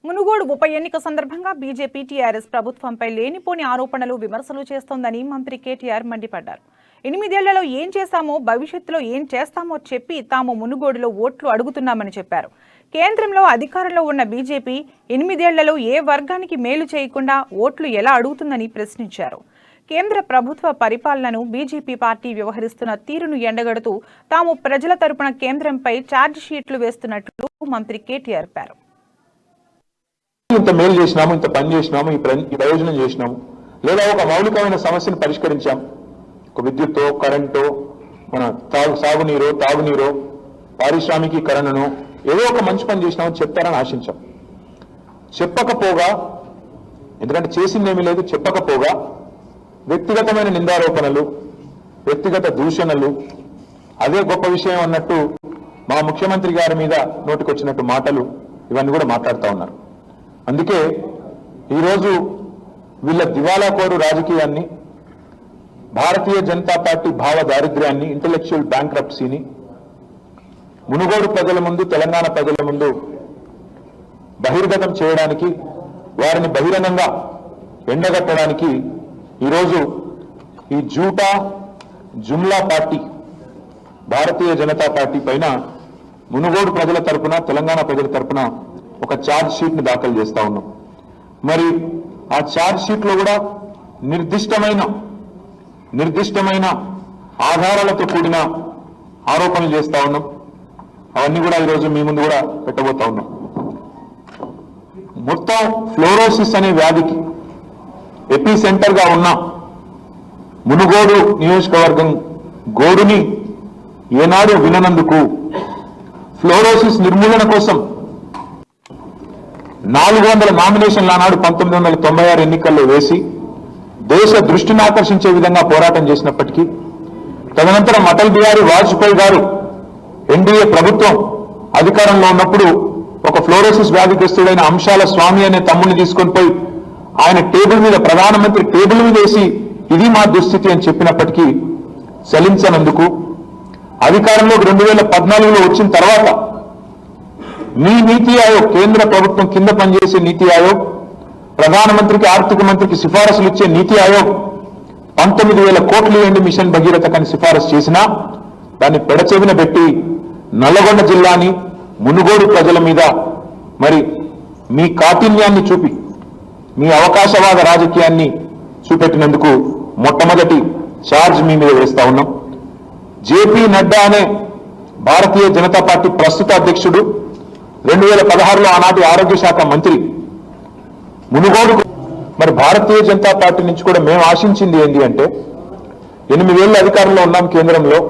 మునుగోడు ఉప ఎన్నిక సందర్భంగా బీజేపీ టీఆర్ఎస్ ప్రభుత్వంపై లేనిపోని ఆరోపణలు విమర్శలు చేస్తోందని మంత్రి కేటీఆర్ మండిపడ్డారు. 8 ఏళ్లలో ఏం చేశామో భవిష్యత్తులో ఏం చేస్తామో చెప్పి తాము మునుగోడులో ఓట్లు అడుగుతున్నామని చెప్పారు. కేంద్రంలో అధికారంలో ఉన్న బీజేపీ 8 ఏళ్లలో ఏ వర్గానికి మేలు చేయకుండా ఓట్లు ఎలా అడుగుతుందని ప్రశ్నించారు. కేంద్ర ప్రభుత్వ పరిపాలనను బీజేపీ పార్టీ వ్యవహరిస్తున్న తీరును ఎండగడుతూ తాము ప్రజల తరపున కేంద్రంపై ఛార్జ్ షీట్లు వేస్తున్నట్లు మంత్రి కేటీఆర్ చెప్పారు. ఇంత మేలు చేసినాము, ఇంత పని చేసినాము, ఈ ప్రయోజనం చేసినాము, లేదా ఒక మౌలికమైన సమస్యను పరిష్కరించాం, ఒక విద్యుత్తో, కరెంటో, మన సాగునీరో, తాగునీరో, పారిశ్రామికీకరణను ఏదో ఒక మంచి పని చేసినామని చెప్తారని ఆశించాం. చెప్పకపోగా, ఎందుకంటే చేసిందేమీ లేదు, చెప్పకపోగా వ్యక్తిగతమైన నిందారోపణలు, వ్యక్తిగత దూషణలు, అదే గొప్ప విషయం అన్నట్టు మా ముఖ్యమంత్రి గారి మీద నోటికొచ్చినట్టు మాటలు ఇవన్నీ కూడా మాట్లాడుతూ ఉన్నారు. అందుకే ఈరోజు వీళ్ళ దివాలాకోరు రాజకీయాన్ని, భారతీయ జనతా పార్టీ భావ దారిద్ర్యాన్ని, ఇంటెలెక్చువల్ బ్యాంక్రప్సీని మునుగోడు ప్రజల ముందు, తెలంగాణ ప్రజల ముందు బహిర్గతం చేయడానికి, వారిని బహిరంగంగా ఎండగట్టడానికి ఈరోజు ఈ జుమ్లా పార్టీ, భారతీయ జనతా పార్టీ పైన మునుగోడు ప్రజల తరపున, తెలంగాణ ప్రజల తరపున ఒక ఛార్జ్ షీట్ ని దాఖలు చేస్తా ఉన్నాం. మరి ఆ ఛార్జ్ షీట్ లో కూడా నిర్దిష్టమైన ఆధారాలతో కూడిన ఆరోపణలు చేస్తా ఉన్నాం. అవన్నీ కూడా ఈరోజు మీ ముందు కూడా పెట్టబోతా ఉన్నాం. మొత్తం ఫ్లోరోసిస్ అనే వ్యాధికి ఎపీ సెంటర్ గా ఉన్న మునుగోడు నియోజకవర్గం గోడుని ఏనాడు విననందుకు, ఫ్లోరోసిస్ నిర్మూలన కోసం 400 నామినేషన్లు ఆనాడు 1996 ఎన్నికల్లో వేసి దేశ దృష్టిని ఆకర్షించే విధంగా పోరాటం చేసినప్పటికీ, తదనంతరం అటల్ బిహారీ వాజ్పేయి గారు ఎన్డీఏ ప్రభుత్వం అధికారంలో ఉన్నప్పుడు ఒక ఫ్లోరోసిస్ వ్యాధిగ్రస్తుడైన అంశాల స్వామి అనే తమ్ముడిని తీసుకొని పోయి ఆయన టేబుల్ మీద, ప్రధానమంత్రి టేబుల్ మీద వేసి ఇది మా దుస్థితి అని చెప్పినప్పటికీ చలించనందుకు, అధికారంలోకి 2014లో వచ్చిన తర్వాత మీ నీతి ఆయోగ్, కేంద్ర ప్రభుత్వం కింద పనిచేసే నీతి ఆయోగ్, ప్రధానమంత్రికి, ఆర్థిక మంత్రికి సిఫారసులు ఇచ్చే నీతి ఆయోగ్ 19,000 కోట్లు ఇవ్వండి మిషన్ భగీరథ కని సిఫారసు చేసినా దాన్ని పెడచెవిన పెట్టి నల్లగొండ జిల్లాని, మునుగోడు ప్రజల మీద మరి మీ కాఠిన్యాన్ని చూపి, మీ అవకాశవాద రాజకీయాన్ని చూపెట్టినందుకు మొట్టమొదటి ఛార్జ్ మీ మీద వేస్తా ఉన్నాం. జేపీ నడ్డా అనే భారతీయ జనతా పార్టీ ప్రస్తుత అధ్యక్షుడు 2016లో ఆనాటి ఆరోగ్య శాఖ మంత్రి మునుగోడు. మరి భారతీయ జనతా పార్టీ నుంచి కూడా మేము ఆశించింది ఏంటి అంటే, 8 ఏళ్ల అధికారంలో ఉన్నాం కేంద్రంలో,